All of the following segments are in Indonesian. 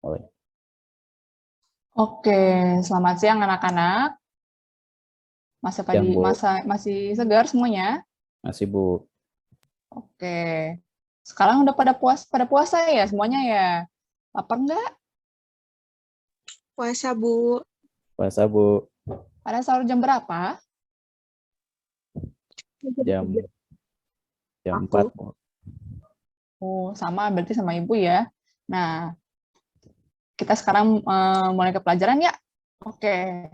Boleh. Oke, selamat siang anak-anak. Siang, Bu. Masih segar semuanya? Masih, Bu. Oke. Sekarang udah pada puasa ya semuanya ya? Lapar nggak? Puasa, Bu. Puasa, Bu. Pada sahur jam berapa? Jam 4, Bu. Oh, sama berarti sama Ibu ya. Nah, kita sekarang mulai ke pelajaran ya. Oke.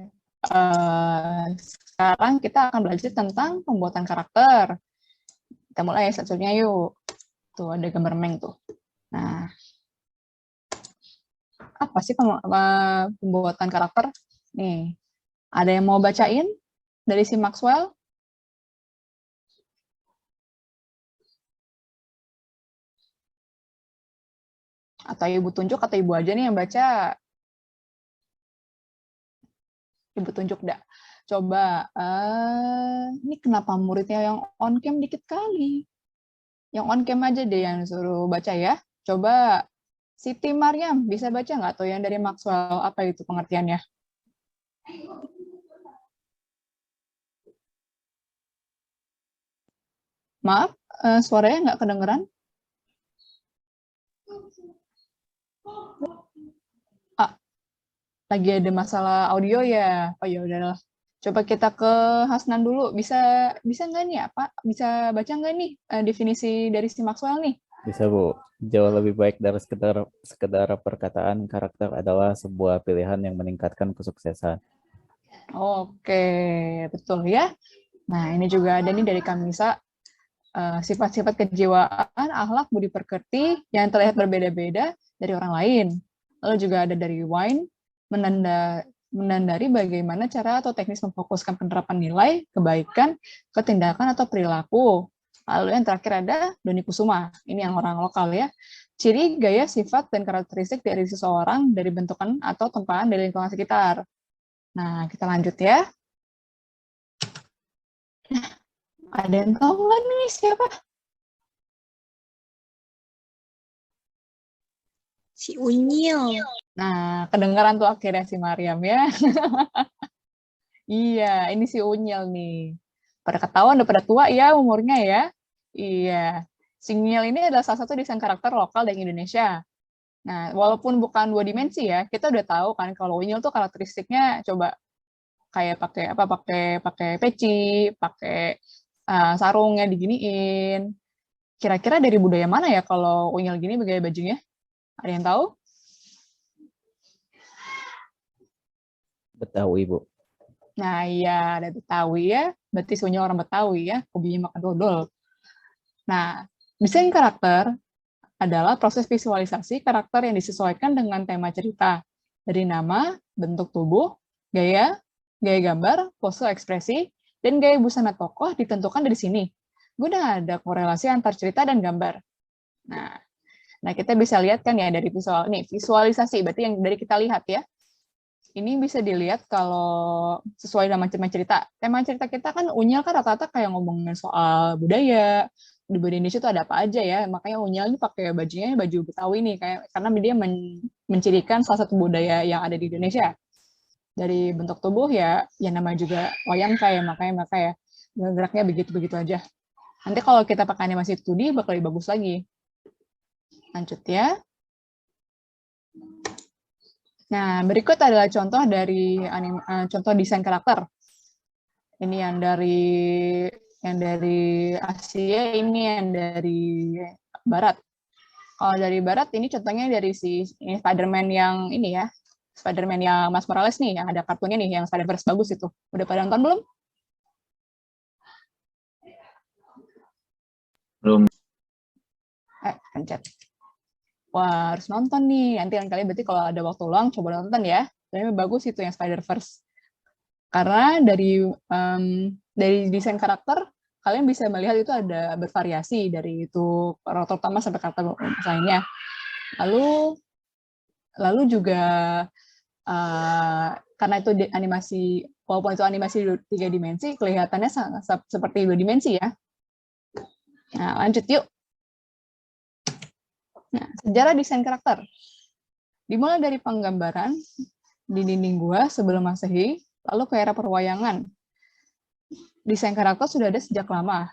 Sekarang kita akan belajar tentang pembuatan karakter. Kita mulai satunya yuk. Tuh ada gambar Meng tuh. Nah, apa sih pembuatan karakter? Nih, ada yang mau bacain dari si Maxwell? Atau Ibu tunjuk atau Ibu aja nih yang baca? Ibu tunjuk dah. Coba, ini kenapa muridnya yang on cam dikit kali? Yang on cam aja deh yang suruh baca ya. Coba, Siti Maryam bisa baca nggak tuh yang dari Maxwell? Apa itu pengertiannya? Maaf, suaranya nggak kedengeran. Lagi ada masalah audio ya. Oh ya udahlah. Coba kita ke Hasnan dulu. Bisa nggak nih apa? Bisa baca nggak nih definisi dari si Maxwell nih? Bisa, Bu. Jauh lebih baik dari sekedar perkataan, karakter adalah sebuah pilihan yang meningkatkan kesuksesan. Oke, betul ya. Nah, ini juga ada nih dari Kamisa. Sifat-sifat kejiwaan, akhlak, budi pekerti yang terlihat berbeda-beda dari orang lain. Lalu juga ada dari Wine, menandari bagaimana cara atau teknis memfokuskan penerapan nilai, kebaikan, ketindakan, atau perilaku. Lalu yang terakhir ada Doni Kusuma, ini yang orang lokal ya. Ciri, gaya, sifat, dan karakteristik dari seseorang dari bentukan atau tempaan dari lingkungan sekitar. Nah, kita lanjut ya. Ada yang tahu nggak nih siapa? Si Unyil. Nah, kedengaran tuh akhirnya si Mariam ya. Iya, ini si Unyil nih. Pada ketahuan udah pada tua ya umurnya ya. Iya. Si Unyil ini adalah salah satu desain karakter lokal dari Indonesia. Nah, walaupun bukan dua dimensi ya, kita udah tahu kan kalau Unyil tuh karakteristiknya coba kayak pakai apa pakai peci, pakai sarungnya diginiin. Kira-kira dari budaya mana ya kalau Unyil gini gaya bajunya? Ada yang tahu? Betawi, Bu. Nah, iya, ada Betawi ya. Berarti semuanya orang Betawi ya, hobinya makan dodol. Nah, desain karakter adalah proses visualisasi karakter yang disesuaikan dengan tema cerita. Dari nama, bentuk tubuh, gaya, gaya gambar, pose ekspresi, dan gaya busana tokoh ditentukan dari sini. Guna ada korelasi antar cerita dan gambar. Nah, kita bisa lihat kan ya dari visualisasi, berarti yang dari kita lihat ya. Ini bisa dilihat kalau sesuai dengan tema cerita. Tema cerita kita kan Unyil kan rata-rata kayak ngomongin soal budaya, di Indonesia itu ada apa aja ya. Makanya Unyil ini pakai bajunya baju Betawi nih kayak karena dia mencirikan salah satu budaya yang ada di Indonesia. Dari bentuk tubuh ya namanya juga wayang kayak makanya geraknya begitu-begitu aja. Nanti kalau kita pakai animasi 2D bakal lebih bagus lagi. Lanjut ya. Nah, berikut adalah contoh dari contoh desain karakter. Ini yang dari Asia, ini yang dari Barat. Kalau dari Barat, ini contohnya dari ini Spider-Man yang ini ya, Spider-Man yang Mas Morales nih, yang ada kartunnya nih, yang Spider-Verse bagus itu. Udah pada nonton belum? Belum. Pencet. Wah, harus nonton nih. Nanti lain kali berarti kalau ada waktu luang, coba nonton ya. Tapi bagus itu yang Spider-Verse. Karena dari desain karakter, kalian bisa melihat itu ada bervariasi dari itu karakter utama sampai karakter lainnya. Lalu juga karena itu animasi, walaupun itu animasi 3 dimensi, kelihatannya seperti 2 dimensi ya. Nah, lanjut yuk. Nah, sejarah desain karakter. Dimulai dari penggambaran di dinding gua sebelum Masehi, lalu ke era perwayangan. Desain karakter sudah ada sejak lama.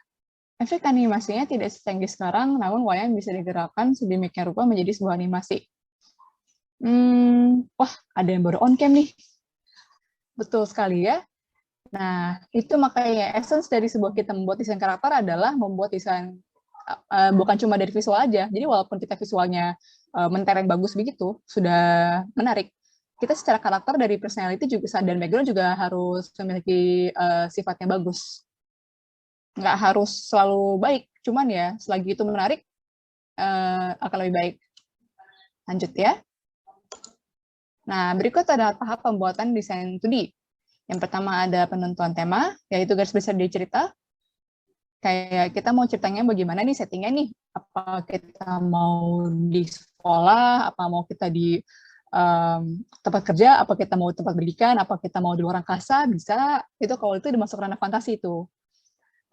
Efek animasinya tidak secanggih sekarang, namun wayang bisa digerakkan sedemikian rupa menjadi sebuah animasi. Wah, ada yang baru on cam nih. Betul sekali ya. Nah, itu makanya essence dari sebuah kita membuat desain karakter adalah membuat desain bukan cuma dari visual aja. Jadi walaupun kita visualnya mentereng bagus begitu, sudah menarik, kita secara karakter dari personality juga dan background juga harus memiliki sifatnya bagus. Nggak harus selalu baik, cuman ya selagi itu menarik akan lebih baik. Lanjut ya. Nah, berikut adalah tahap pembuatan desain 2D. Yang pertama ada penentuan tema, yaitu garis besar dari cerita. Kayak kita mau ceritanya bagaimana nih settingnya nih. Apa kita mau di sekolah, apa mau kita di tempat kerja, apa kita mau tempat pendidikan, apa kita mau di luar angkasa, bisa. Itu kalau itu dimasuk ranah fantasi itu.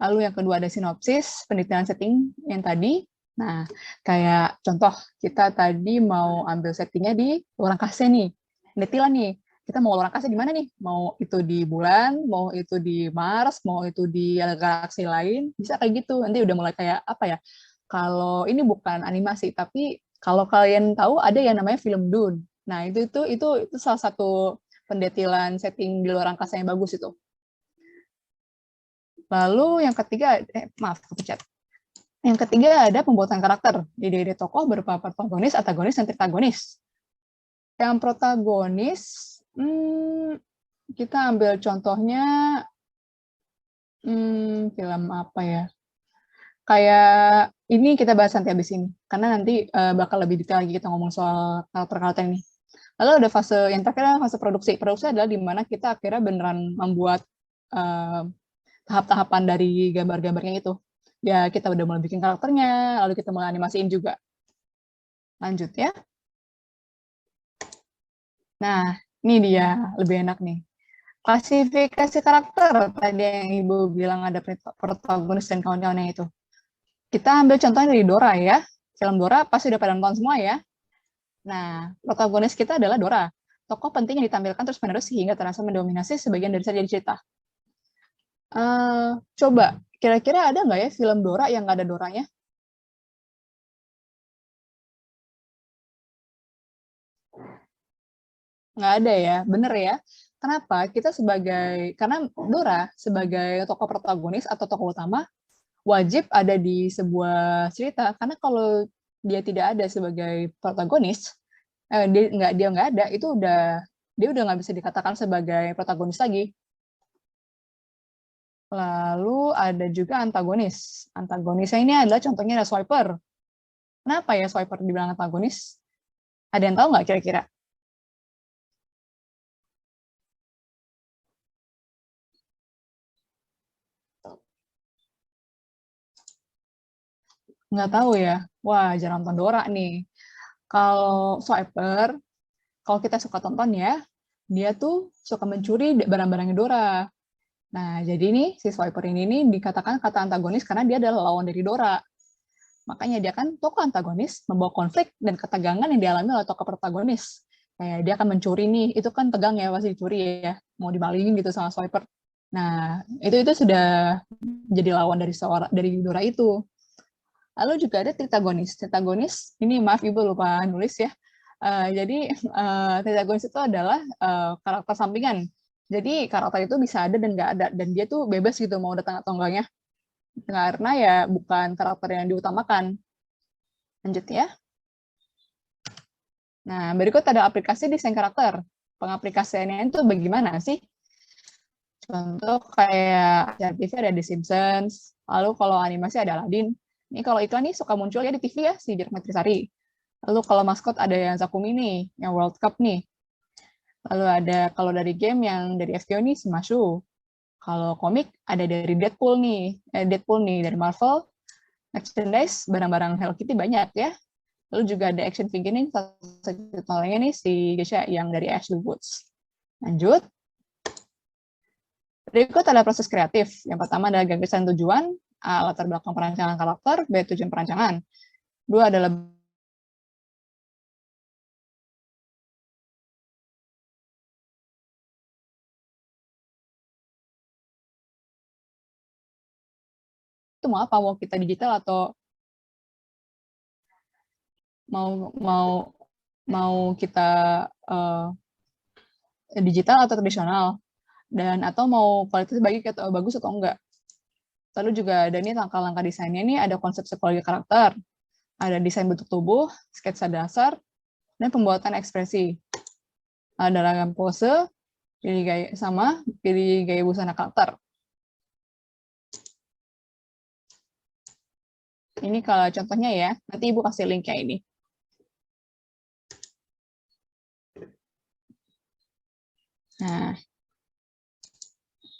Lalu yang kedua ada sinopsis, pendetailan setting yang tadi. Nah, kayak contoh, kita tadi mau ambil settingnya di luar angkasa nih. Pendetailan nih, kita mau luar angkasa di mana nih? Mau itu di bulan, mau itu di Mars, mau itu di galaksi lain, bisa kayak gitu. Nanti udah mulai kayak apa ya? Kalau ini bukan animasi, tapi kalau kalian tahu ada yang namanya film Dune. Nah, itu salah satu pendetailan setting di luar angkasa yang bagus itu. Lalu yang ketiga, maaf kepencet. Yang ketiga ada pembuatan karakter. Ide-ide tokoh berupa protagonis, antagonis, dan tritagonis. Yang protagonis, kita ambil contohnya film apa ya? Kayak ini kita bahas nanti habis ini, karena nanti bakal lebih detail lagi kita ngomong soal karakter-karakter ini. Lalu ada fase yang terakhir, fase produksi. Produksi adalah di mana kita akhirnya beneran membuat tahap-tahapan dari gambar-gambarnya itu. Ya kita udah mulai bikin karakternya, lalu kita mulai animasiin juga. Lanjut ya. Nah, ini dia, lebih enak nih. Klasifikasi karakter, tadi yang Ibu bilang ada protagonis dan kawan-kawannya itu. Kita ambil contohnya dari Dora ya. Film Dora pasti udah pada nonton semua ya. Nah, protagonis kita adalah Dora. Tokoh penting yang ditampilkan terus-menerus sehingga terasa mendominasi sebagian dari cerita. Coba, kira-kira ada nggak ya film Dora yang nggak ada Doranya? Nggak ada ya, bener ya. Kenapa? Karena Dora sebagai tokoh protagonis atau tokoh utama wajib ada di sebuah cerita. Karena kalau dia tidak ada sebagai protagonis, dia nggak ada, dia udah nggak bisa dikatakan sebagai protagonis lagi. Lalu ada juga antagonis. Antagonisnya ini adalah contohnya ada Swiper. Kenapa ya Swiper dibilang antagonis? Ada yang tahu nggak kira-kira? Nggak tahu ya. Wah, jarang nonton Dora nih. Kalau Swiper, kalau kita suka tonton ya, dia tuh suka mencuri barang-barangnya Dora. Nah, jadi nih si Swiper ini nih dikatakan kata antagonis karena dia adalah lawan dari Dora. Makanya dia kan tokoh antagonis, membawa konflik dan ketegangan yang dialami oleh tokoh protagonis. Kayak dia akan mencuri nih, itu kan tegang ya pasti dicuri ya, mau dimalingin gitu sama Swiper. Nah, itu sudah jadi lawan dari Dora itu. Lalu juga ada tritagonis. Tritagonis, ini maaf Ibu lupa nulis ya. Jadi tritagonis itu adalah karakter sampingan. Jadi karakter itu bisa ada dan nggak ada, dan dia tuh bebas gitu mau datang atau enggaknya. Karena ya bukan karakter yang diutamakan. Lanjut ya. Nah, berikut ada aplikasi desain karakter. Pengaplikasiannya itu bagaimana sih? Contoh kayak TV ada The Simpsons, lalu kalau animasi ada Aladdin. Ini kalau iklan nih suka muncul ya di TV ya, si Dirk Metrisari. Lalu kalau maskot ada yang Zakumi nih, yang World Cup nih. Lalu ada kalau dari game yang dari FGO nih, si Mashu. Kalau komik ada dari Deadpool nih dari Marvel. Merchandise, barang-barang Hello Kitty banyak ya. Lalu juga ada action figure nih, contohnya nih si Gesha yang dari Ashley Woods. Lanjut. Berikut adalah proses kreatif. Yang pertama adalah gagasan tujuan, latar belakang perancangan karakter, B tujuan perancangan. Dua adalah tuh mau apa? Mau kita digital atau mau kita digital atau tradisional, dan atau mau kualitas bagus atau enggak. Lalu juga ada nih langkah-langkah desainnya nih, ada konsep psikologi karakter, ada desain bentuk tubuh, sketsa dasar, dan pembuatan ekspresi. Ada ragam pose, pilih gaya busana karakter. Ini kalau contohnya ya, nanti Ibu kasih linknya ini. Nah,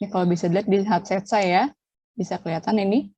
ini kalau bisa dilihat di headset saya, bisa kelihatan ini.